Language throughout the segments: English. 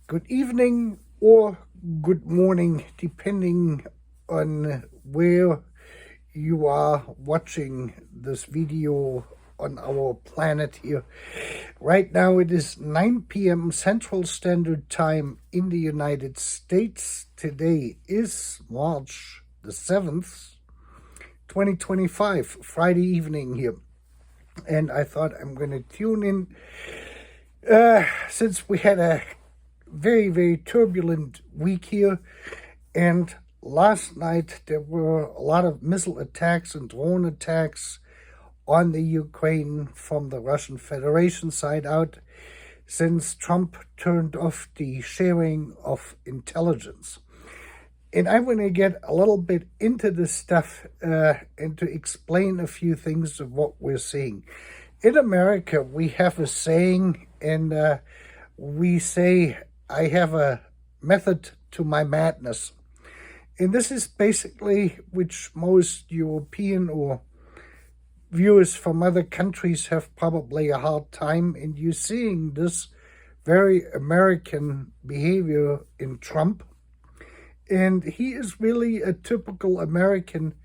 Good evening or good morning, depending on where you are watching this video on our planet here. Right now it is 9 p.m. Central Standard Time in the United States. Today is March the 7th, 2025, Friday evening here. And I thought I'm going to tune in since we had a very, very turbulent week here. And last night there were a lot of missile attacks and drone attacks on the Ukraine from the Russian Federation side out, since Trump turned off the sharing of intelligence. And I'm going to get a little bit into this stuff and to explain a few things of what we're seeing. In America, we have a saying, and we say, I have a method to my madness. And this is basically which most European or viewers from other countries have probably a hard time. And you're seeing this very American behavior in Trump. And he is really a typical American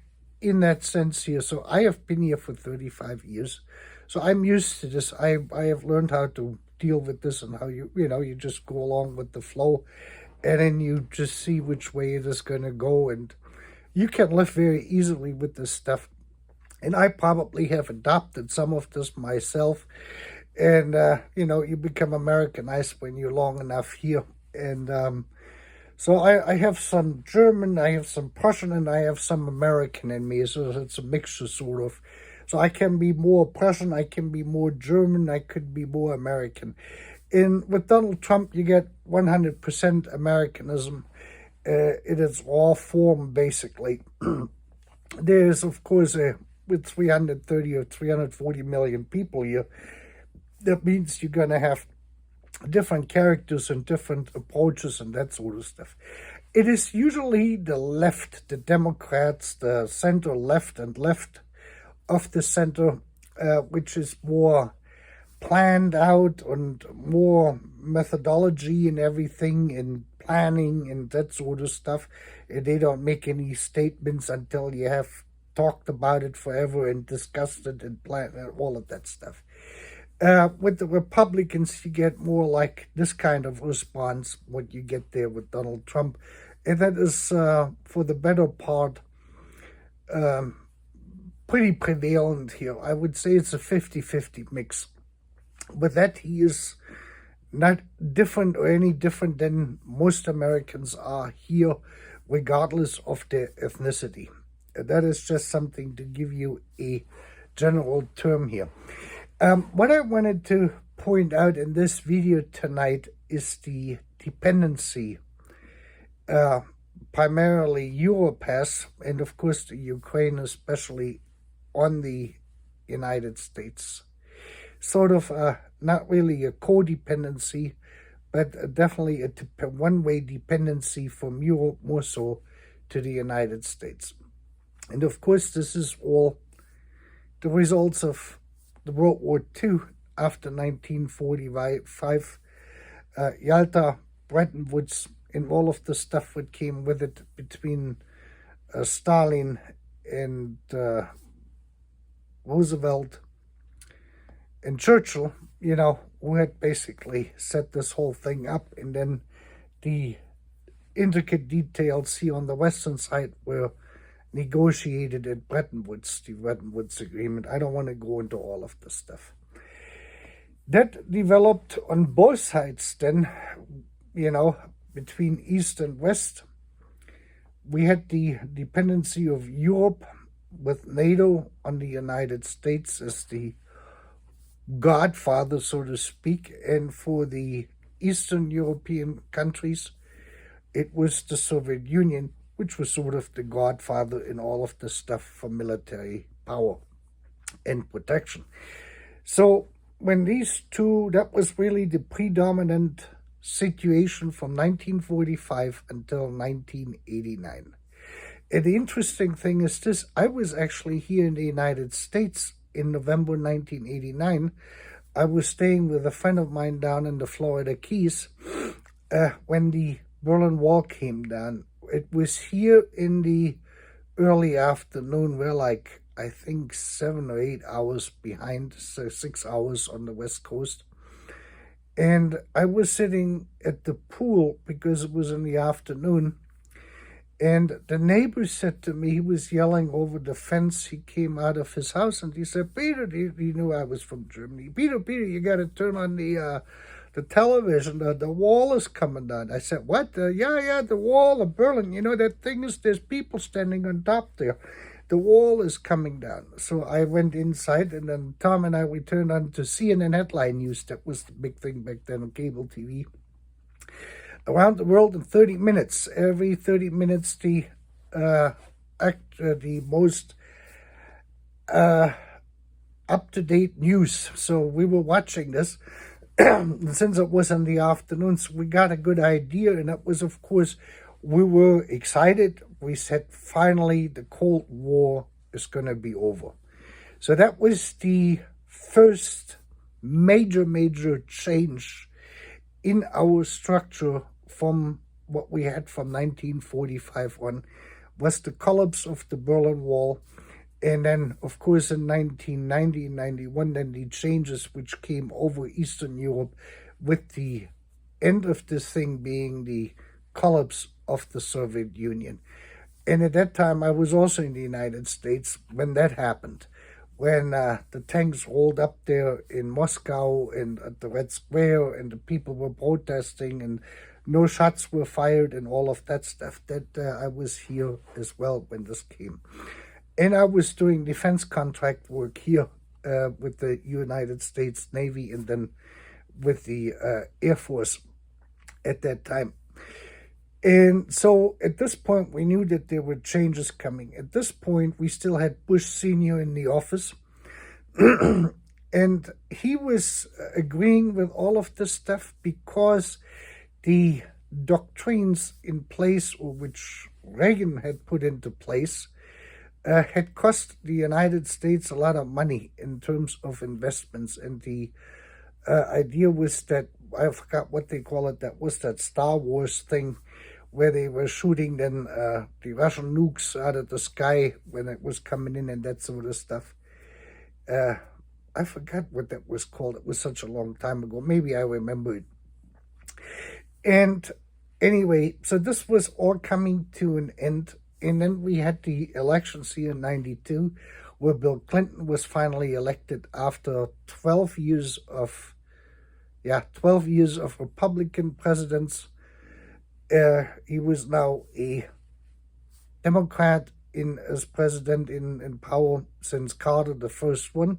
in that sense here. So I have been here for 35 years. So I'm used to this. I have learned how to deal with this and how you just go along with the flow. And then you just see which way it is going to go. And you can live very easily with this stuff. And I probably have adopted some of this myself. And, you become Americanized when you're long enough here. And so I have some German, I have some Prussian, and I have some American in me. So it's a mixture, sort of. So I can be more Prussian, I can be more German, I could be more American. And with Donald Trump, you get 100% Americanism in its raw form, basically. There's, of course, with 330 or 340 million people here, that means you're going to have different characters and different approaches and that sort of stuff. It is usually the left, the Democrats, the center left and left of the center, which is more planned out and more methodology and everything and planning and that sort of stuff. They don't make any statements until you have talked about it forever and discussed it and planned all of that stuff. With the Republicans, you get more like this kind of response, what you get there with Donald Trump. And that is, for the better part, pretty prevalent here. I would say it's a 50-50 mix. With that, he is not different or any different than most Americans are here, regardless of their ethnicity. That is just something to give you a general term here. What I wanted to point out in this video tonight is the dependency primarily Europe has, and of course the Ukraine especially, on the United States. Sort of not really a codependency, but definitely a one-way dependency from Europe more so to the United States. And of course this is all the results of the World War II after 1945, Yalta, Bretton Woods, and all of the stuff that came with it between Stalin and Roosevelt and Churchill, who had basically set this whole thing up. And then the intricate details here on the Western side were negotiated at Bretton Woods, the Bretton Woods Agreement. I don't want to go into all of this stuff. That developed on both sides then, between East and West. We had the dependency of Europe with NATO on the United States as the godfather, so to speak, and for the Eastern European countries, it was the Soviet Union, which was sort of the godfather in all of the stuff for military power and protection. So when these two, that was really the predominant situation from 1945 until 1989. And the interesting thing is this: I was actually here in the United States in November 1989. I was staying with a friend of mine down in the Florida Keys, when the Berlin Wall came down. It was here in the early afternoon. We're like, I think 7 or 8 hours behind, so 6 hours on the West Coast. And I was sitting at the pool because it was in the afternoon. And the neighbor said to me, he was yelling over the fence. He came out of his house and he said, Peter, he knew I was from Germany. Peter, you got to turn on the television. The wall is coming down. I said, what? Yeah, the wall of Berlin. You know, that thing is, there's people standing on top there. The wall is coming down. So I went inside, and then Tom and we turned on to CNN headline news. That was the big thing back then on cable TV. Around the world in 30 minutes. Every 30 minutes, the most up-to-date news. So we were watching this since it was in the afternoon. So we got a good idea, and that was, of course, we were excited. We said, finally, the Cold War is going to be over. So that was the first major change in our structure from what we had from 1945 on, was the collapse of the Berlin Wall. And then, of course, in 1990 and 91, then the changes which came over Eastern Europe, with the end of this thing being the collapse of the Soviet Union. And at that time, I was also in the United States when that happened, when the tanks rolled up there in Moscow and at the Red Square, and the people were protesting, and no shots were fired and all of that stuff. That I was here as well when this came. And I was doing defense contract work here with the United States Navy, and then with the Air Force at that time. And so at this point, we knew that there were changes coming. At this point, we still had Bush Sr. in the office. And he was agreeing with all of this stuff because the doctrines in place, or which Reagan had put into place, had cost the United States a lot of money in terms of investments. And the idea was that, I forgot what they call it, that was that Star Wars thing, where they were shooting then the Russian nukes out of the sky when it was coming in and that sort of stuff. I forgot what that was called. It was such a long time ago. Maybe I remember it. And anyway, so this was all coming to an end. And then we had the elections here in 92, where Bill Clinton was finally elected after 12 years of Republican presidents. He was now a Democrat as president in power since Carter, the first one.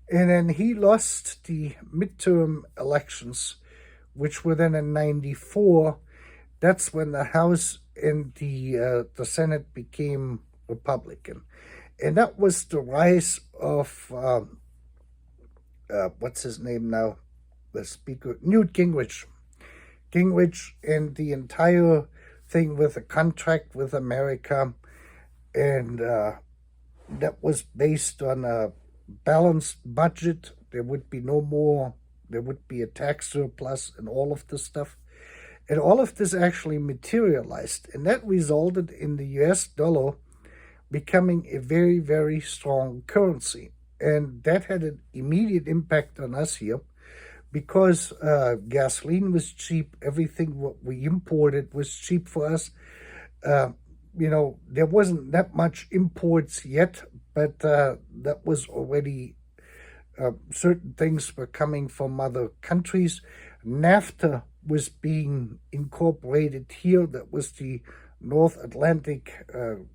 And then he lost the midterm elections, which were then in 94. That's when the House and the Senate became Republican. And that was the rise of, what's his name now? The speaker, Newt Gingrich. Gingrich and the entire thing with the contract with America. And that was based on a balanced budget. There would be no more, there would be a tax surplus and all of this stuff. And all of this actually materialized. And that resulted in the US dollar becoming a very strong currency. And that had an immediate impact on us here, because gasoline was cheap. Everything what we imported was cheap for us. There wasn't that much imports yet, but that was already, certain things were coming from other countries. NAFTA was being incorporated here. That was the North Atlantic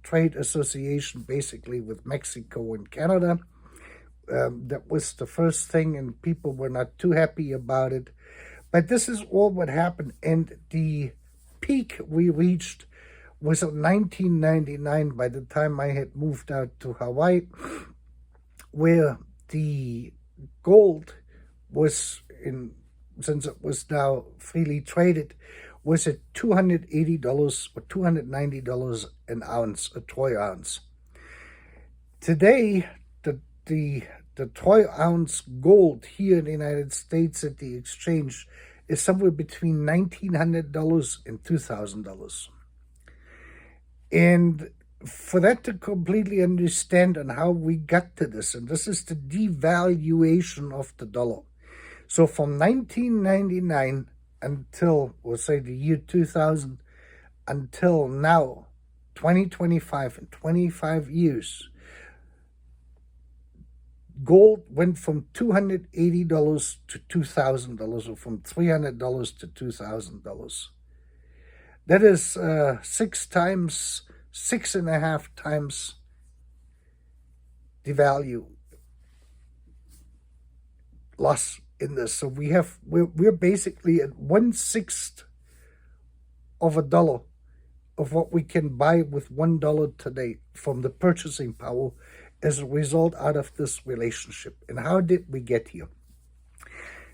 Trade Association, basically with Mexico and Canada. That was the first thing, and people were not too happy about it. But this is all what happened. And the peak we reached was in 1999, by the time I had moved out to Hawaii, where the gold was, since it was now freely traded, was at $280 or $290 an ounce, a troy ounce. Today, the troy ounce gold here in the United States at the exchange is somewhere between $1,900 and $2,000. And for that to completely understand on how we got to this, and this is the devaluation of the dollar. So from 1999 until, we'll say, the year 2000, until now, 2025, in 25 years, gold went from $280 to $2,000, or from $300 to $2,000. That is 6.5 times the value loss in this. So we're basically at 1/6 of a dollar of what we can buy with $1 today from the purchasing power as a result out of this relationship. And how did we get here?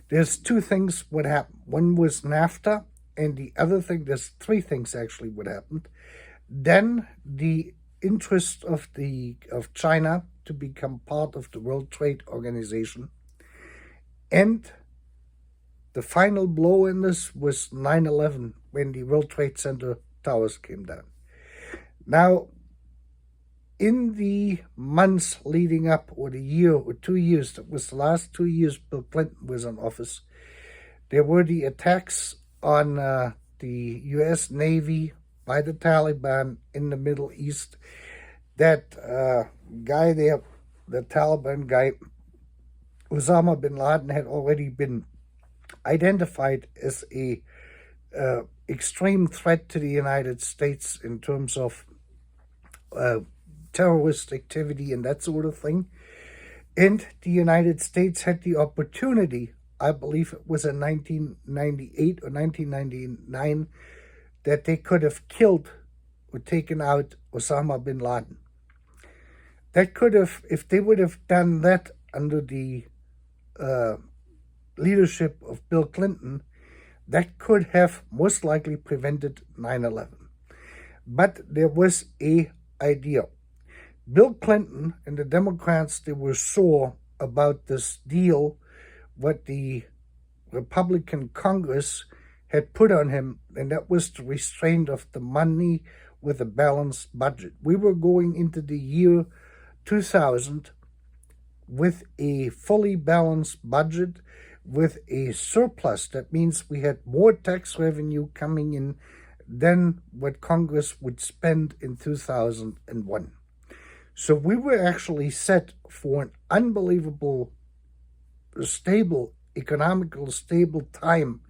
There's two things what happened. One was NAFTA, and the other thing, there's three things actually what happened. Then the interest of China to become part of the World Trade Organization. And the final blow in this was 9/11, when the World Trade Center towers came down. Now, in the months leading up, or the year or 2 years, that was the last 2 years Bill Clinton was in office, there were the attacks on the U.S. Navy by the Taliban in the Middle East. That guy there, the Taliban guy, Osama bin Laden, had already been identified as a extreme threat to the United States in terms of terrorist activity and that sort of thing. And the United States had the opportunity, I believe it was in 1998 or 1999, that they could have killed or taken out Osama bin Laden. That could have, if they would have done that under the leadership of Bill Clinton, that could have most likely prevented 9/11. But there was a idea. Bill Clinton and the Democrats, they were sore about this deal what the Republican Congress had put on him, and that was the restraint of the money with a balanced budget. We were going into the year 2000 with a fully balanced budget, with a surplus. That means we had more tax revenue coming in than what Congress would spend in 2001. So we were actually set for an unbelievable, stable, economical, stable time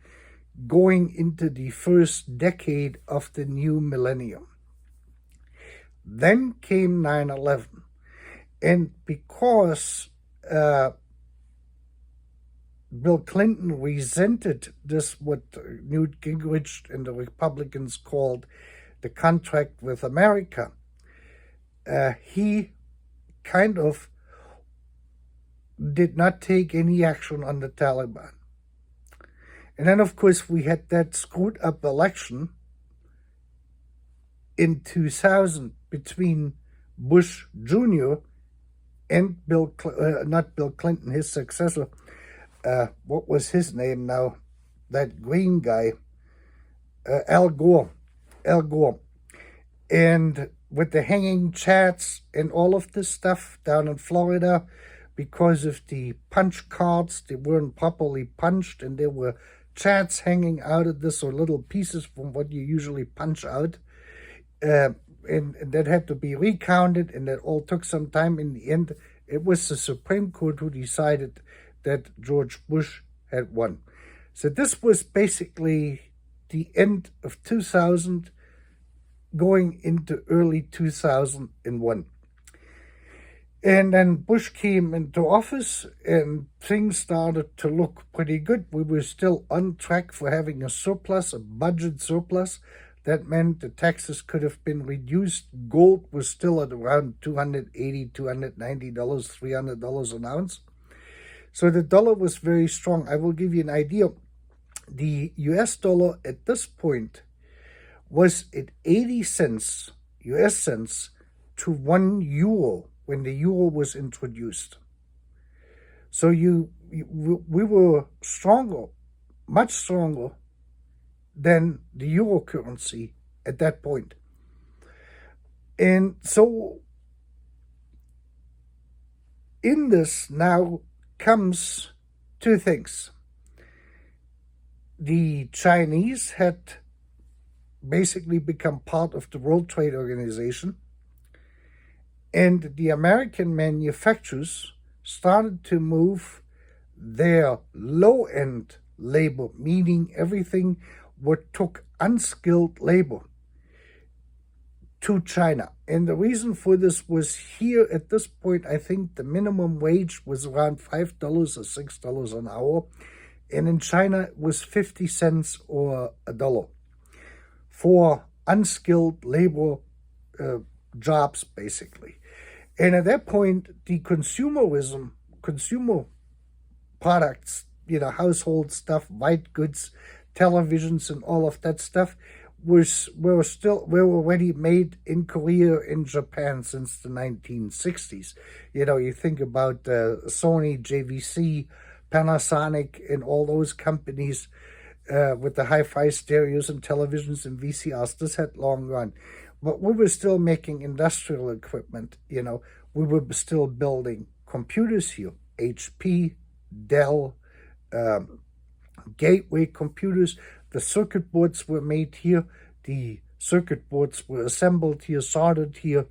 going into the first decade of the new millennium. Then came 9/11. And because Bill Clinton resented this, what Newt Gingrich and the Republicans called the contract with America, he kind of did not take any action on the Taliban. And then, of course, we had that screwed up election in 2000 between Bush Jr. and not Bill Clinton, his successor. What was his name now? That green guy, Al Gore. And with the hanging chads and all of this stuff down in Florida, because of the punch cards, they weren't properly punched, and there were chads hanging out of this, or little pieces from what you usually punch out. And that had to be recounted, and that all took some time. In the end, it was the Supreme Court who decided that George Bush had won. So this was basically the end of 2000, going into early 2001. And then Bush came into office, and things started to look pretty good. We were still on track for having a surplus, a budget surplus. That meant the taxes could have been reduced. Gold was still at around $280, $290, $300 an ounce. So the dollar was very strong. I will give you an idea. The US dollar at this point was at 80 cents, US cents, to 1 euro when the euro was introduced. So we were stronger much stronger than the euro currency at that point. And so in this now comes two things. The Chinese had basically become part of the World Trade Organization, and the American manufacturers started to move their low-end labor, meaning everything what took unskilled labor, to China. And the reason for this was here at this point, I think the minimum wage was around $5 or $6 an hour. And in China, it was 50 cents or $1 for unskilled labor jobs, basically. And at that point, the consumer products, household stuff, white goods, televisions, and all of that stuff were already made in Korea and Japan since the 1960s. You think about Sony, JVC, Panasonic, and all those companies with the hi-fi stereos and televisions and VCRs. This had long run. But we were still making industrial equipment, We were still building computers here. HP, Dell, Gateway computers. The circuit boards were made here. The circuit boards were assembled here, soldered here,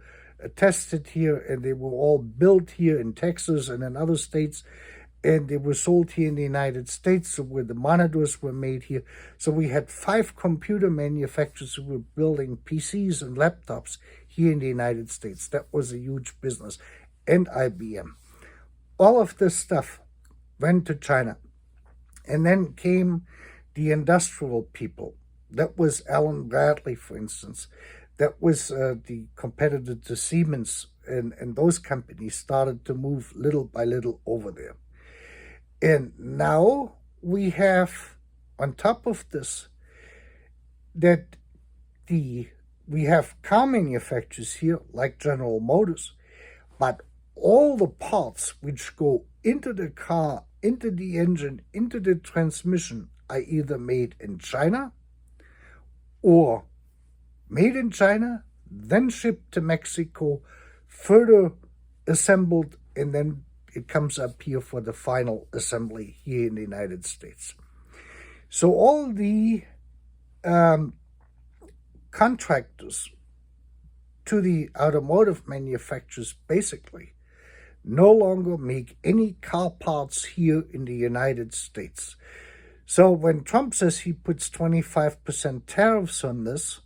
tested here, and they were all built here in Texas and in other states. And they were sold here in the United States, so where the monitors were made here. So we had 5 computer manufacturers who were building PCs and laptops here in the United States. That was a huge business. And IBM. All of this stuff went to China. And then came the industrial people. That was Alan Bradley, for instance. That was the competitor to Siemens. And those companies started to move little by little over there. And now we have, on top of this, that we have car manufacturers here, like General Motors, but all the parts which go into the car, into the engine, into the transmission are either made in China or made in China, then shipped to Mexico, further assembled, and then it comes up here for the final assembly here in the United States. So all the contractors to the automotive manufacturers basically no longer make any car parts here in the United States. So when Trump says he puts 25% tariffs on this,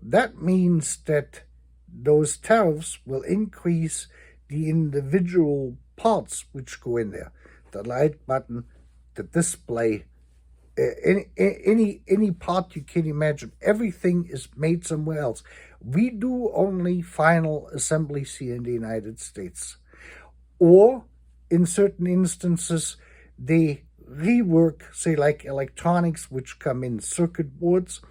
that means that those tariffs will increase the individual parts which go in there. The light button, the display, any part you can imagine. Everything is made somewhere else. We do only final assemblies here in the United States. Or, in certain instances, they rework, say like electronics, which come in circuit boards.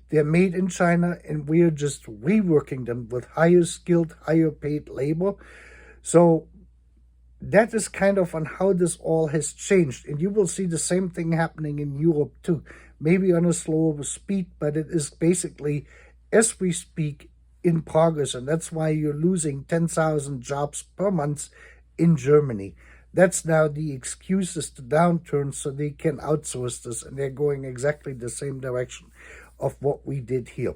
They're made in China, and we're just reworking them with higher skilled, higher paid labor. So that is kind of on how this all has changed. And you will see the same thing happening in Europe too. Maybe on a slower speed, but it is basically, as we speak, in progress. And that's why you're losing 10,000 jobs per month in Germany. That's now the excuse is the downturn, so they can outsource this, and they're going exactly the same direction of what we did here.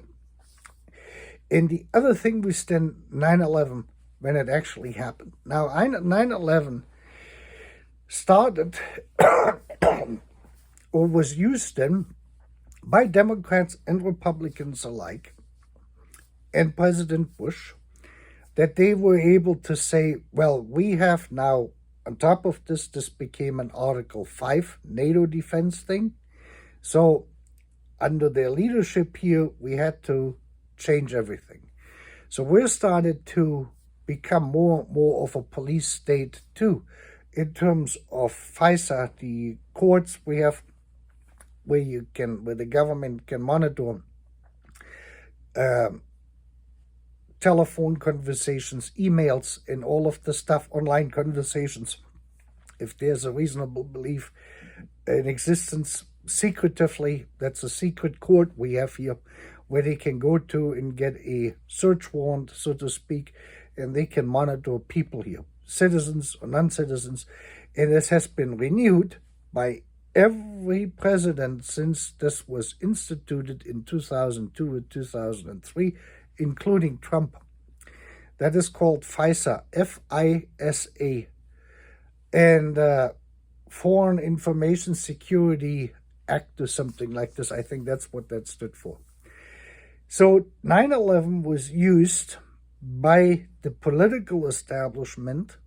And the other thing was then 9/11, when it actually happened. Now, 9/11 started or was used then by Democrats and Republicans alike, and President Bush, that they were able to say, well, we have now, on top of this, this became an Article 5 NATO defense thing. So under their leadership here, we had to change everything. So we started to become more and more of a police state too, in terms of FISA, the courts we have, where the government can monitor telephone conversations, emails, and all of the stuff, online conversations. If there's a reasonable belief in existence, secretively, that's a secret court we have here, where they can go to and get a search warrant, so to speak, and they can monitor people here, citizens or non-citizens. And this has been renewed by every president since this was instituted in 2002 and 2003, including Trump. That is called FISA, F-I-S-A, and Foreign Information Security Act or something like this. I think that's what that stood for. So 9/11 was used by the political establishment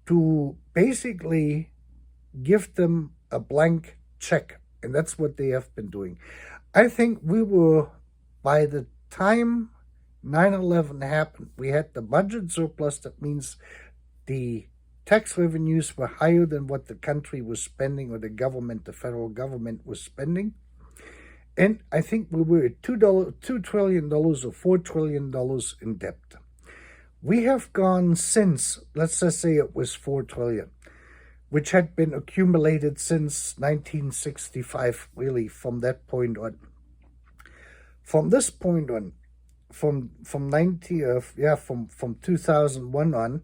to basically give them a blank check, and that's what they have been doing. I think we were, by the time 9/11 happened, we had the budget surplus. That means the tax revenues were higher than what the country was spending, or the government, the federal government, was spending. And I think we were at $2 trillion or $4 trillion in debt. We have gone since, let's just say it was $4 trillion, which had been accumulated since 1965, really, from that point on. From this point on, from 2001 on,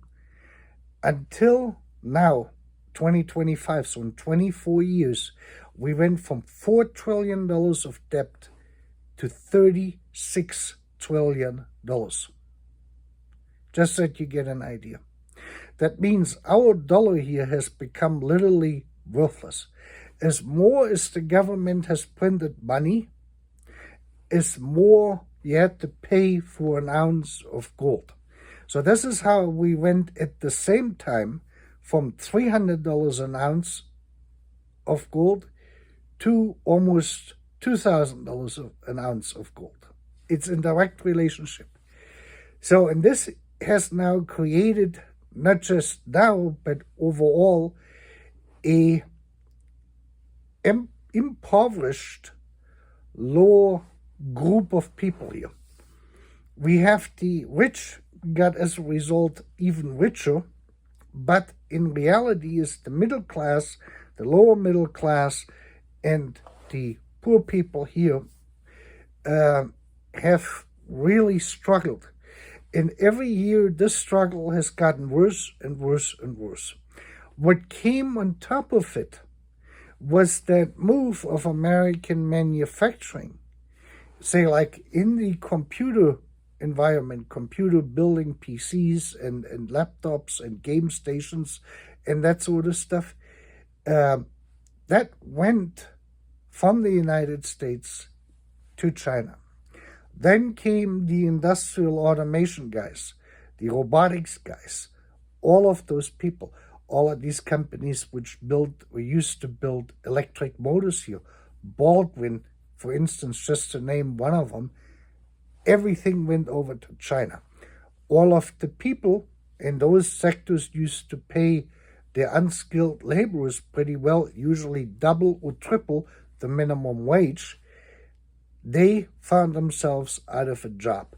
until now, 2025, so in 24 years, we went from $4 trillion of debt to $36 trillion. Just so that you get an idea. That means our dollar here has become literally worthless. As more as the government has printed money, as more you had to pay for an ounce of gold. So this is how we went at the same time from $300 an ounce of gold to almost $2,000 an ounce of gold. It's in direct relationship. So, and this has now created, not just now, but overall, a impoverished, low group of people here. We have the rich got, as a result, even richer, but in reality is the middle class, the lower middle class, and the poor people here have really struggled. And every year this struggle has gotten worse and worse and worse. What came on top of it was that move of American manufacturing, say like in the computer environment, computer building PCs and laptops and game stations and that sort of stuff, that went from the United States to China. Then came the industrial automation guys, the robotics guys, all of those people, all of these companies which built or used to build electric motors here. Baldwin, for instance, just to name one of them, everything went over to China. All of the people in those sectors used to pay their unskilled laborers pretty well, usually double or triple the minimum wage. They found themselves out of a job.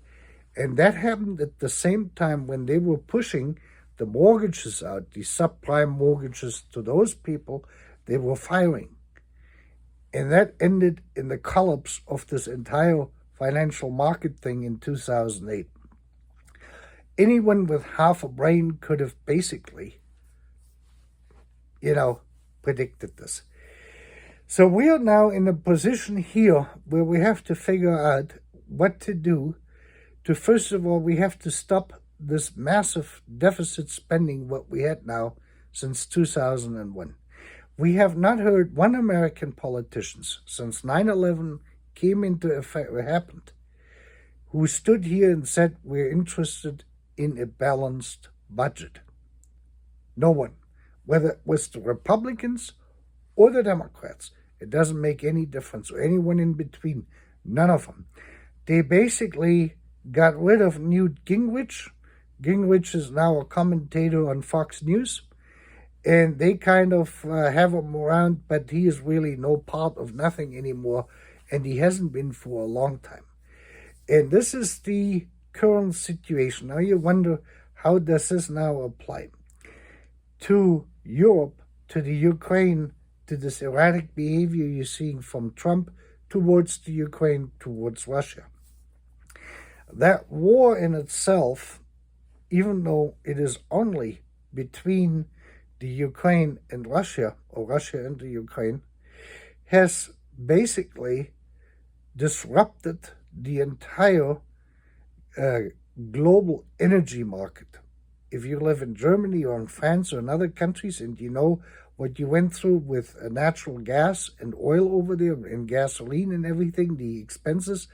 And that happened at the same time when they were pushing the mortgages out, the subprime mortgages to those people. They were firing. And that ended in the collapse of this entire financial market thing in 2008. Anyone with half a brain could have basically, predicted this. So we are now in a position here where we have to figure out what to do to, first of all, we have to stop this massive deficit spending, what we had now since 2001. We have not heard one American politician since 9/11 came into effect or happened who stood here and said we're interested in a balanced budget. No one, whether it was the Republicans or the Democrats. It doesn't make any difference, or anyone in between. None of them. They basically got rid of Newt Gingrich. Gingrich is now a commentator on Fox News, and they kind of have him around, but he is really no part of nothing anymore, and he hasn't been for a long time. And this is the current situation. Now you wonder, how does this now apply to Europe, to the Ukraine, to this erratic behavior you're seeing from Trump towards the Ukraine, towards Russia. That war in itself, even though it is only between the Ukraine and Russia, or Russia and the Ukraine, has basically disrupted the entire global energy market. If you live in Germany or in France or in other countries and you know what you went through with natural gas and oil over there and gasoline and everything, the expenses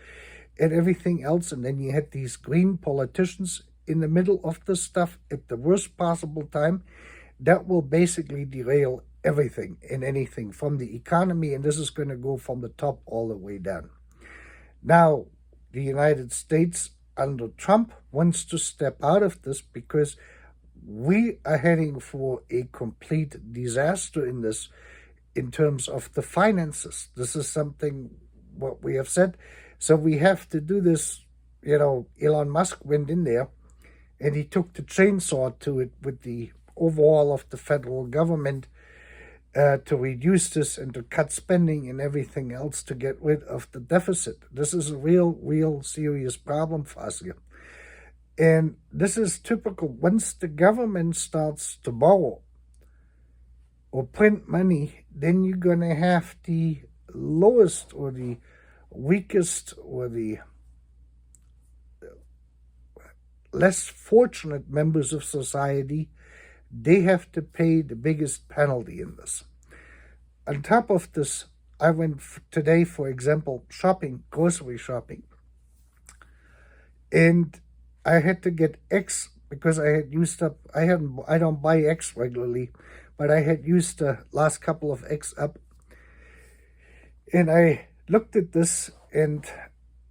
and everything else, and then you had these green politicians in the middle of this stuff at the worst possible time, that will basically derail everything and anything from the economy, and this is going to go from the top all the way down. Now, the United States under Trump wants to step out of this because we are heading for a complete disaster in this, in terms of the finances. This is something what we have said. So we have to do this. Elon Musk went in there and he took the chainsaw to it with the overhaul of the federal government to reduce this and to cut spending and everything else to get rid of the deficit. This is a real serious problem for us here. And this is typical. Once the government starts to borrow or print money, then you're going to have the lowest or the weakest or the less fortunate members of society. They have to pay the biggest penalty in this. On top of this, I went today, for example, grocery shopping. And I had to get eggs because I had used up, I don't buy eggs regularly, but I had used the last couple of eggs up. And I looked at this, and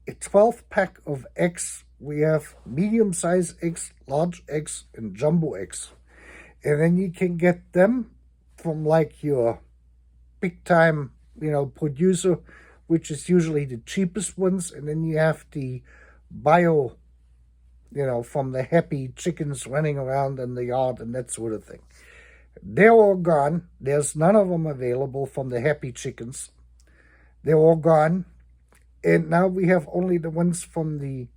a 12-pack of eggs, we have medium-sized eggs, large eggs, and jumbo eggs. And then you can get them from like your big-time, producer, which is usually the cheapest ones. And then you have the bio, from the happy chickens running around in the yard and that sort of thing. They're all gone. There's none of them available from the happy chickens. They're all gone. And now we have only the ones from the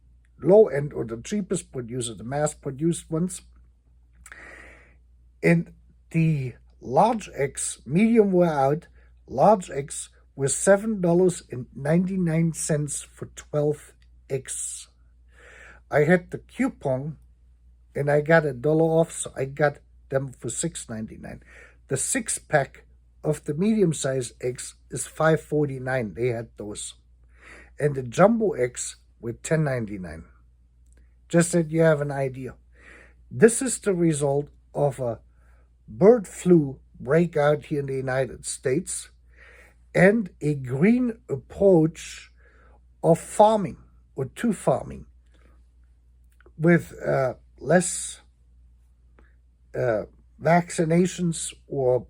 low end or the cheapest producer, the mass-produced ones. And the large eggs, medium were out, large eggs were $7.99 for 12 eggs. I had the coupon and I got $1 off, so I got them for $6.99. The 6-pack of the medium-sized eggs is $5.49. They had those. And the jumbo eggs were $10.99. Just that you have an idea. This is the result of a bird flu breakout here in the United States and a green approach of farming or to farming with less vaccinations, or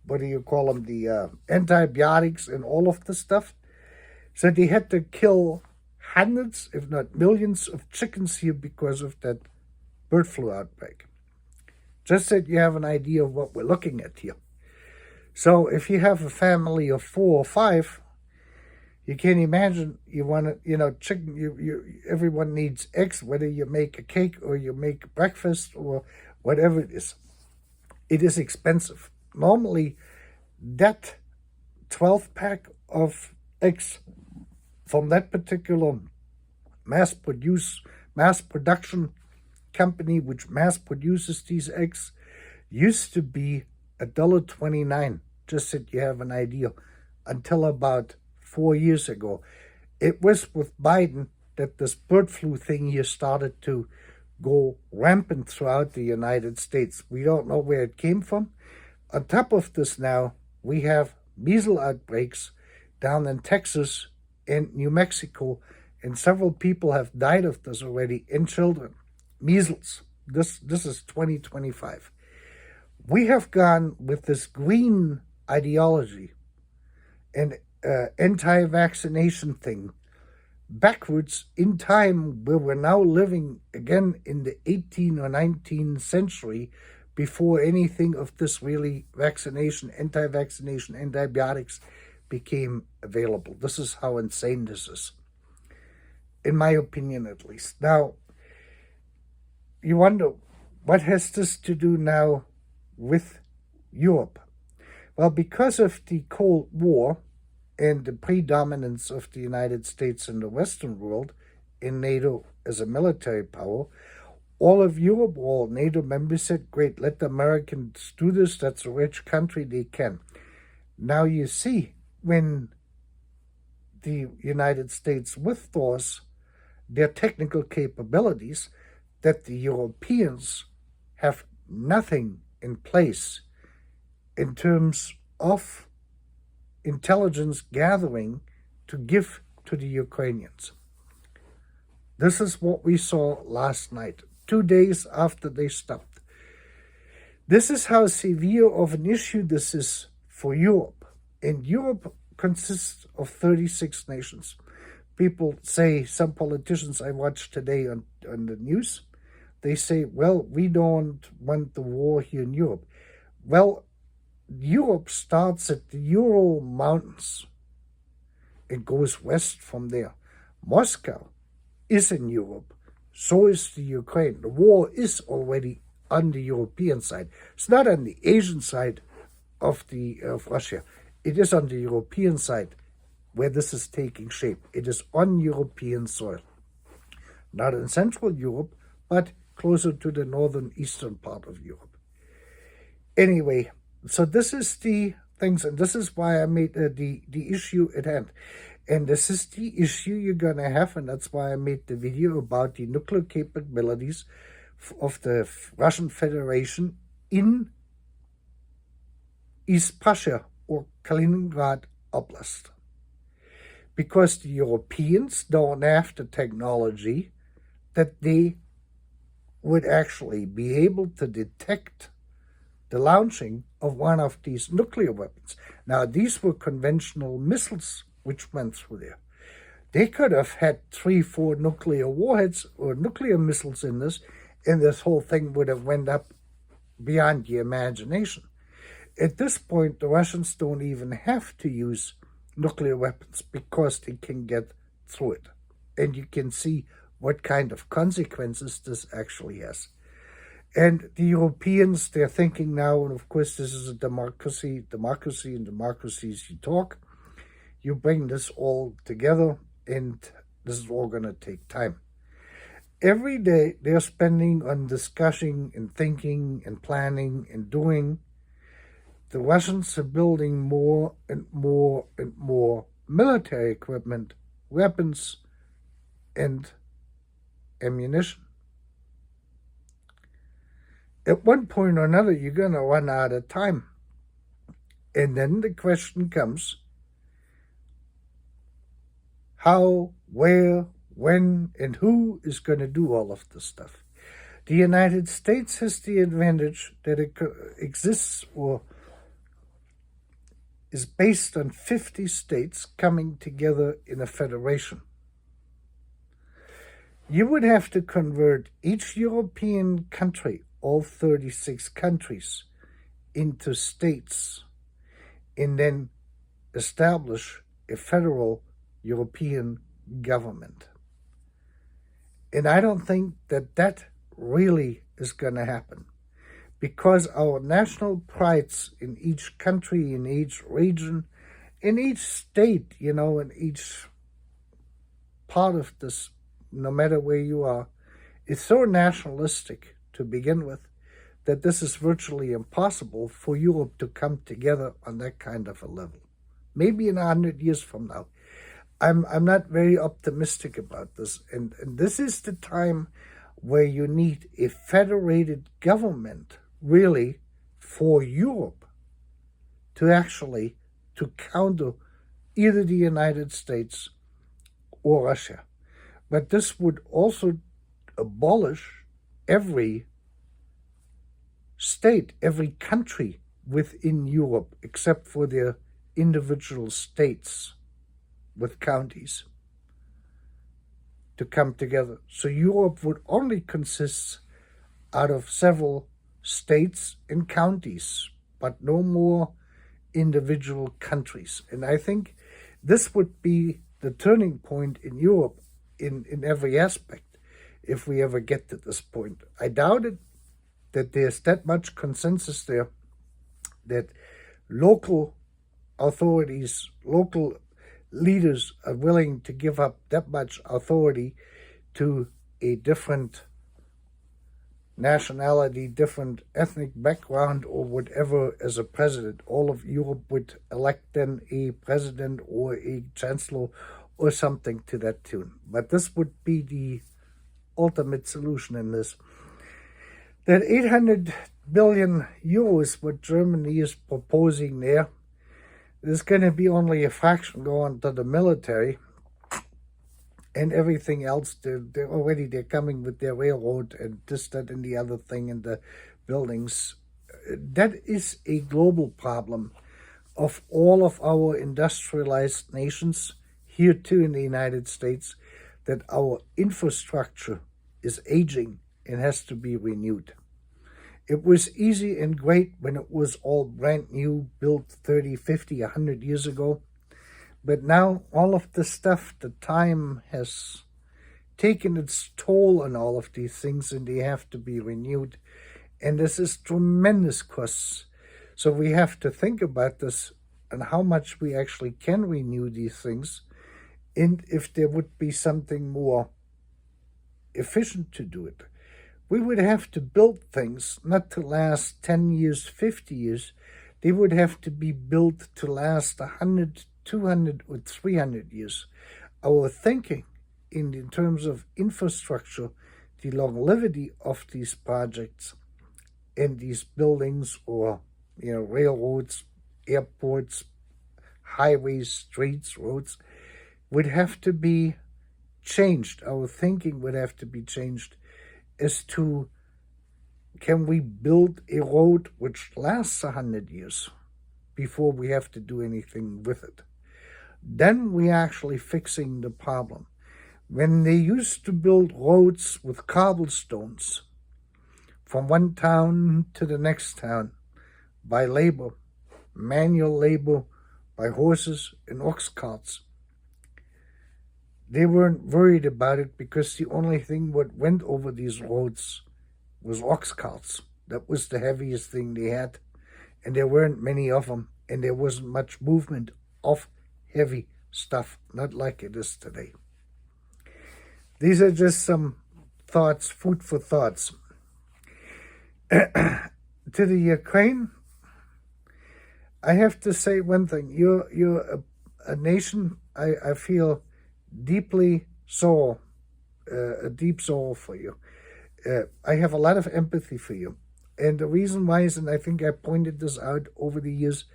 what do you call them, the antibiotics and all of the stuff. So they had to kill hundreds, if not millions, of chickens here because of that bird flu outbreak. Just that you have an idea of what we're looking at here. So if you have a family of 4 or 5, you can imagine you want to, chicken, everyone needs eggs, whether you make a cake or you make breakfast or whatever it is. It is expensive. Normally, that 12-pack of eggs from that particular mass production company which mass produces these eggs used to be $1.29, just so you have an idea, until about 4 years ago. It was with Biden that this bird flu thing here started to go rampant throughout the United States. We don't know where it came from. On top of this now, we have measles outbreaks down in Texas and New Mexico, and several people have died of this already in children. Measles. This is 2025. We have gone with this green ideology and anti-vaccination thing backwards in time, where we're now living again in the 18th or 19th century before anything of this really vaccination, anti-vaccination, antibiotics became available. This is how insane this is, in my opinion at least. Now, you wonder, what has this to do now with Europe? Well, because of the Cold War and the predominance of the United States in the Western world in NATO as a military power, all of Europe, all NATO members said, great, let the Americans do this. That's a rich country, they can. Now you see, when the United States withdraws their technical capabilities, that the Europeans have nothing in place in terms of intelligence gathering to give to the Ukrainians. This is what we saw last night, 2 days after they stopped. This is how severe of an issue this is for Europe. And Europe consists of 36 nations. People say, some politicians I watched today on the news, they say, well, we don't want the war here in Europe. Well, Europe starts at the Ural Mountains. It goes west from there. Moscow is in Europe. So is the Ukraine. The war is already on the European side. It's not on the Asian side of Russia. It is on the European side where this is taking shape. It is on European soil. Not in Central Europe, but closer to the northern eastern part of Europe. Anyway, so this is the things, and this is why I made the issue at hand. And this is the issue you're going to have, and that's why I made the video about the nuclear capabilities of the Russian Federation in East Prussia or Kaliningrad Oblast. Because the Europeans don't have the technology that they would actually be able to detect the launching of one of these nuclear weapons. Now, these were conventional missiles which went through there. They could have had 3-4 nuclear warheads or nuclear missiles in this, and this whole thing would have went up beyond your imagination. At this point, the Russians don't even have to use nuclear weapons because they can get through it. And you can see what kind of consequences this actually has. And the Europeans, they're thinking now, and of course this is a democracy, and democracies you talk, you bring this all together, and this is all going to take time. Every day they're spending on discussing and thinking and planning and doing. The Russians are building more and more and more military equipment, weapons, and ammunition. At one point or another, you're going to run out of time. And then the question comes, how, where, when, and who is going to do all of this stuff? The United States has the advantage that it exists or is based on 50 states coming together in a federation. You would have to convert each European country, all 36 countries, into states, and then establish a federal European government. And I don't think that really is going to happen, because our national prides in each country, in each region, in each state, in each part of this, no matter where you are, is so nationalistic to begin with that this is virtually impossible for Europe to come together on that kind of a level. Maybe in 100 years from now. I'm not very optimistic about this. And this is the time where you need a federated government, really, for Europe to counter either the United States or Russia. But this would also abolish every state, every country within Europe, except for their individual states with counties, to come together. So Europe would only consist out of several states and counties, but no more individual countries. And I think this would be the turning point in Europe in every aspect if we ever get to this point. I doubt it that there's that much consensus there that local authorities, local leaders are willing to give up that much authority to a different nationality, different ethnic background, or whatever as a president. All of Europe would elect then a president or a chancellor or something to that tune. But this would be the ultimate solution in this. That 800 billion euros what Germany is proposing there, there's going to be only a fraction going to the military, and everything else. They're coming with their railroad and this, that, and the other thing, and the buildings. That is a global problem of all of our industrialized nations, here too in the United States, that our infrastructure is aging and has to be renewed. It was easy and great when it was all brand new, built 30, 50, 100 years ago. But now all of the stuff, the time has taken its toll on all of these things, and they have to be renewed. And this is tremendous costs. So we have to think about this and how much we actually can renew these things, and if there would be something more efficient to do it. We would have to build things not to last 10 years, 50 years. They would have to be built to last 100, 200, or 300 years. Our thinking in terms of infrastructure, the longevity of these projects and these buildings, or railroads, airports, highways, streets, roads, would have to be changed. Our thinking would have to be changed as to, can we build a road which lasts 100 years before we have to do anything with it? Then we're actually fixing the problem. When they used to build roads with cobblestones from one town to the next town by labor, manual labor, by horses and ox carts, they weren't worried about it because the only thing what went over these roads was ox carts. That was the heaviest thing they had, and there weren't many of them, and there wasn't much movement of heavy stuff, not like it is today. These are just some thoughts, food for thoughts. To the Ukraine, I have to say one thing. You're a nation I feel deeply sorrow, a deep sorrow for you. I have a lot of empathy for you. And the reason why is, and I think I pointed this out over the years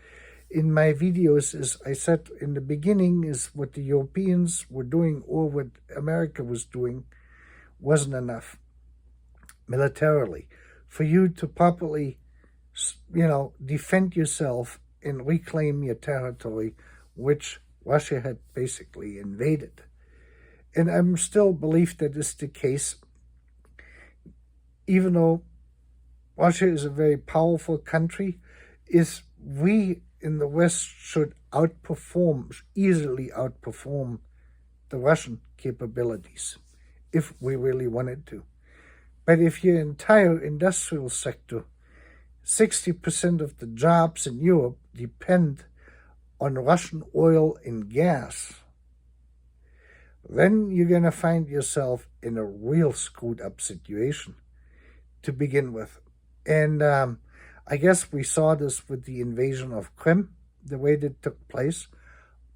in my videos, is I said in the beginning is what the Europeans were doing or what America was doing wasn't enough militarily. For you to properly, defend yourself and reclaim your territory, which Russia had basically invaded. And I'm still believe that is the case, even though Russia is a very powerful country, is we in the West should easily outperform the Russian capabilities if we really wanted to. But if your entire industrial sector, 60% of the jobs in Europe depend on Russian oil and gas, then you're going to find yourself in a real screwed up situation to begin with. And I guess we saw this with the invasion of Crimea, the way that took place.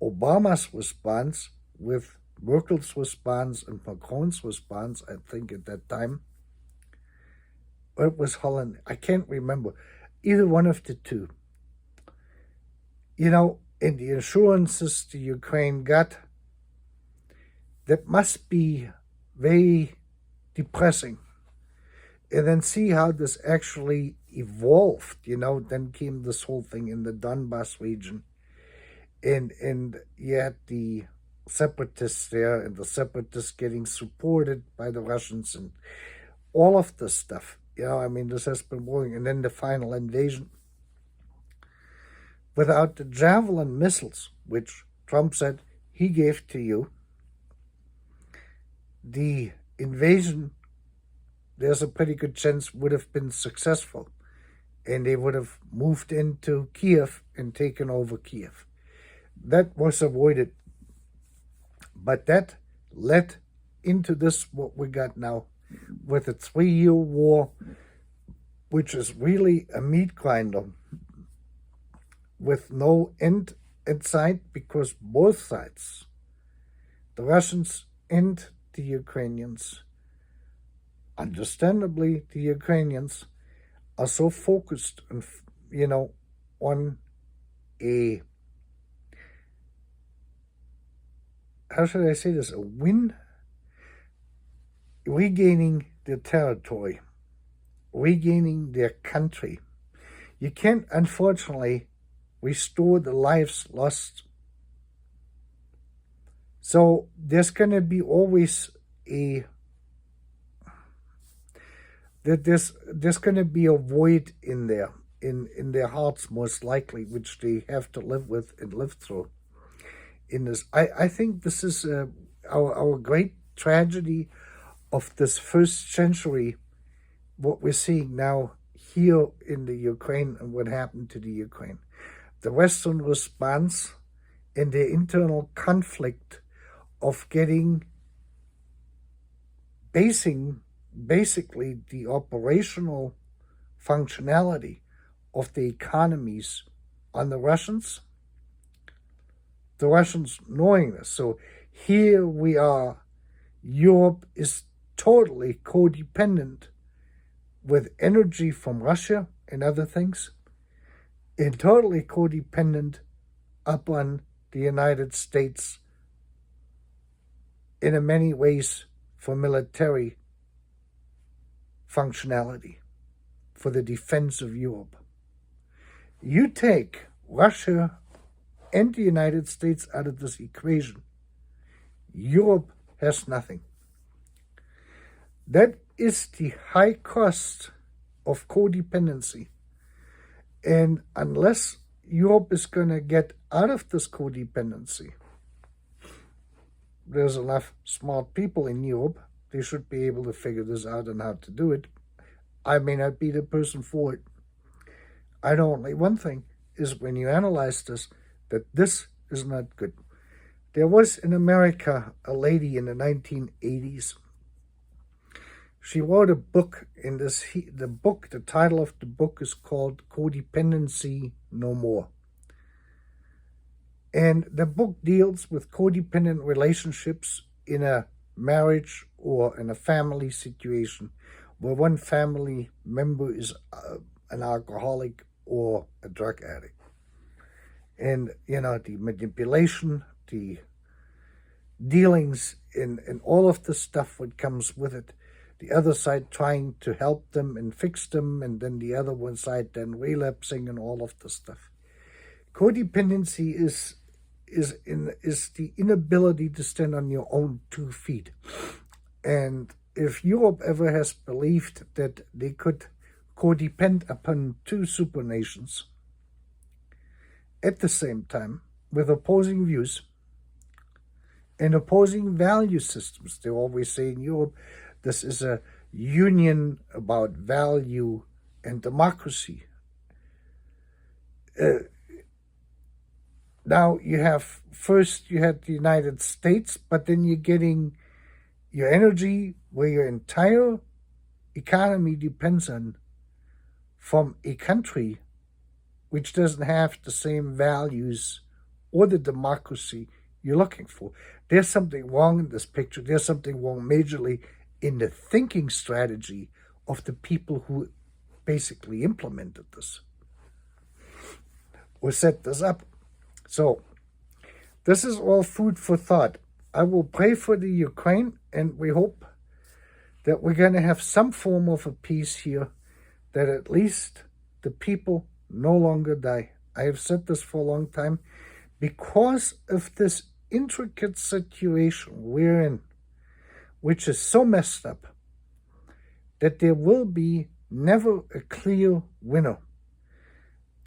Obama's response with Merkel's response and Macron's response, I think at that time, or it was Holland, I can't remember, either one of the two. In the assurances the Ukraine got, that must be very depressing. And then see how this actually evolved, then came this whole thing in the Donbass region. And you had the separatists there, and the separatists getting supported by the Russians, and all of this stuff. I mean, this has been going. And then the final invasion. Without the Javelin missiles, which Trump said he gave to you, the invasion, there's a pretty good chance, would have been successful. And they would have moved into Kiev and taken over Kiev. That was avoided. But that led into this, what we got now, with a 3-year war, which is really a meat grinder with no end in sight, because both sides, the Russians and the Ukrainians, understandably, the Ukrainians are so focused on, on a, how should I say this, a win, regaining their territory, regaining their country. You can't, unfortunately, restore the lives lost. So there's going to be always there's going to be a void in there, in their hearts, most likely, which they have to live with and live through. In this, I think this is our great tragedy of this first century, what we're seeing now here in the Ukraine and what happened to the Ukraine. The Western response and the internal conflict of basically the operational functionality of the economies on the Russians knowing this. So here we are, Europe is totally codependent with energy from Russia and other things, and totally codependent upon the United States in many ways for military functionality, for the defense of Europe. You take Russia and the United States out of this equation, Europe has nothing. That is the high cost of codependency. And unless Europe is going to get out of this codependency, there's enough smart people in Europe, they should be able to figure this out and how to do it. I may not be the person for it. I know only one thing, is when you analyze this, that this is not good. There was in America a lady in the 1980s. She wrote a book, in the title of the book is called Codependency No More. And the book deals with codependent relationships in a marriage or in a family situation where one family member is an alcoholic or a drug addict. And, the manipulation, the dealings in all of the stuff that comes with it. The other side trying to help them and fix them, and then the other one side then relapsing and all of the stuff. Codependency is the inability to stand on your own 2 feet. And if Europe ever has believed that they could codepend upon 2 supernations at the same time with opposing views and opposing value systems, they always say in Europe, this is a union about value and democracy. Now you had the United States, but then you're getting your energy where your entire economy depends on from a country which doesn't have the same values or the democracy you're looking for. There's something wrong in this picture. There's something wrong majorly in the thinking strategy of the people who basically implemented this or set this up. So this is all food for thought. I will pray for the Ukraine, and we hope that we're going to have some form of a peace here, that at least the people no longer die. I have said this for a long time. Because of this intricate situation we're in, which is so messed up, that there will be never a clear winner.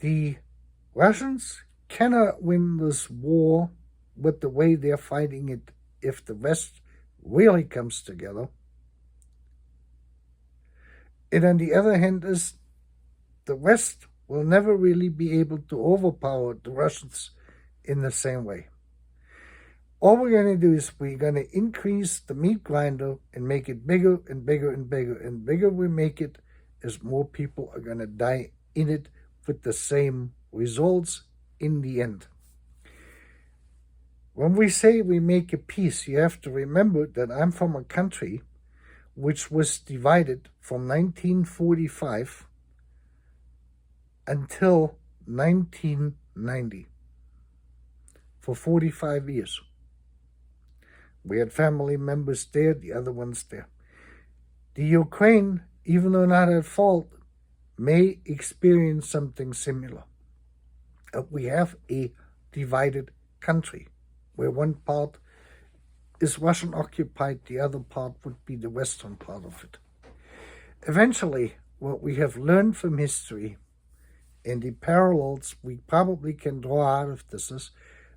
The Russians cannot win this war with the way they're fighting it if the West really comes together. And on the other hand is the West will never really be able to overpower the Russians in the same way. All we're going to do is we're going to increase the meat grinder and make it bigger and bigger and bigger. And bigger we make it, as more people are going to die in it with the same results in the end. When we say we make a peace, you have to remember that I'm from a country which was divided from 1945 until 1990 for 45 years. We had family members there, the other ones there. The Ukraine, even though not at fault, may experience something similar. We have a divided country where one part is Russian occupied, the other part would be the western part of it. Eventually, what we have learned from history and the parallels we probably can draw out of this is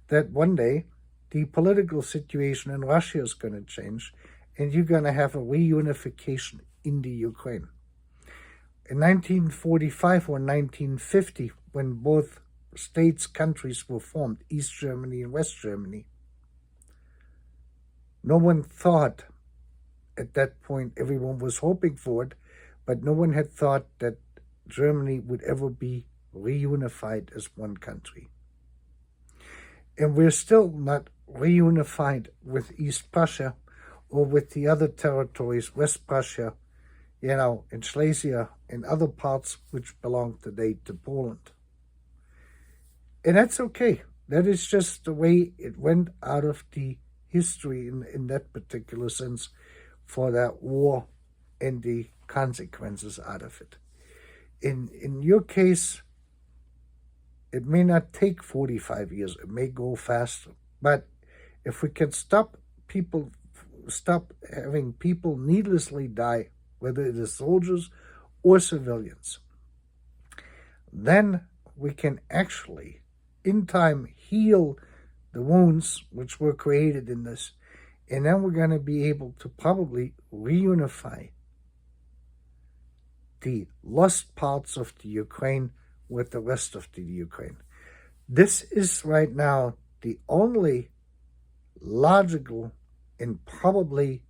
that one day the political situation in Russia is going to change and you're going to have a reunification in the Ukraine. In 1945 or 1950, when both countries were formed, East Germany and West Germany, no one thought at that point, everyone was hoping for it, but no one had thought that Germany would ever be reunified as one country. And we're still not reunified with East Prussia or with the other territories, West Prussia, and Silesia and other parts which belong today to Poland. And that's okay. That is just the way it went out of the history in that particular sense for that war and the consequences out of it. In your case, it may not take 45 years. It may go faster. But if we can stop having people needlessly die, whether it is soldiers or civilians, then we can actually, in time, heal the wounds which were created in this. And then we're going to be able to probably reunify the lost parts of the Ukraine with the rest of the Ukraine. This is right now the only logical and probably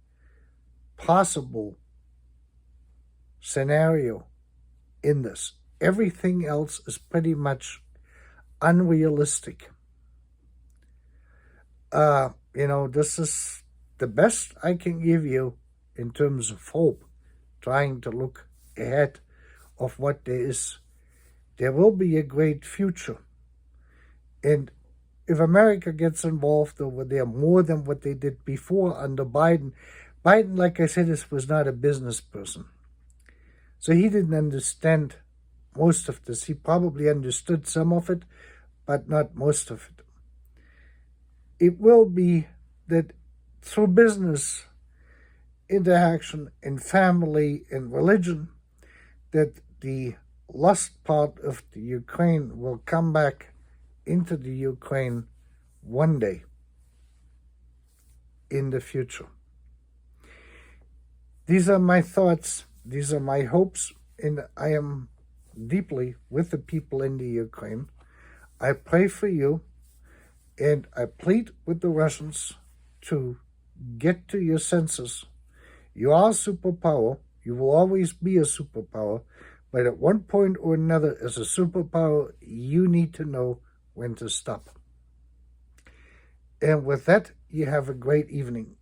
possible scenario in this. Everything else is pretty much unrealistic. This is the best I can give you in terms of hope, trying to look ahead of what there is. There will be a great future. And if America gets involved over there more than what they did before under Biden, like I said, was not a business person. So he didn't understand most of this. He probably understood some of it, but not most of it. It will be that through business, interaction, and family, and religion, that the lost part of the Ukraine will come back into the Ukraine one day in the future. These are my thoughts. These are my hopes, and I am deeply with the people in the Ukraine. I pray for you, and I plead with the Russians to get to your senses. You are a superpower. You will always be a superpower. But at one point or another, as a superpower, you need to know when to stop. And with that, you have a great evening.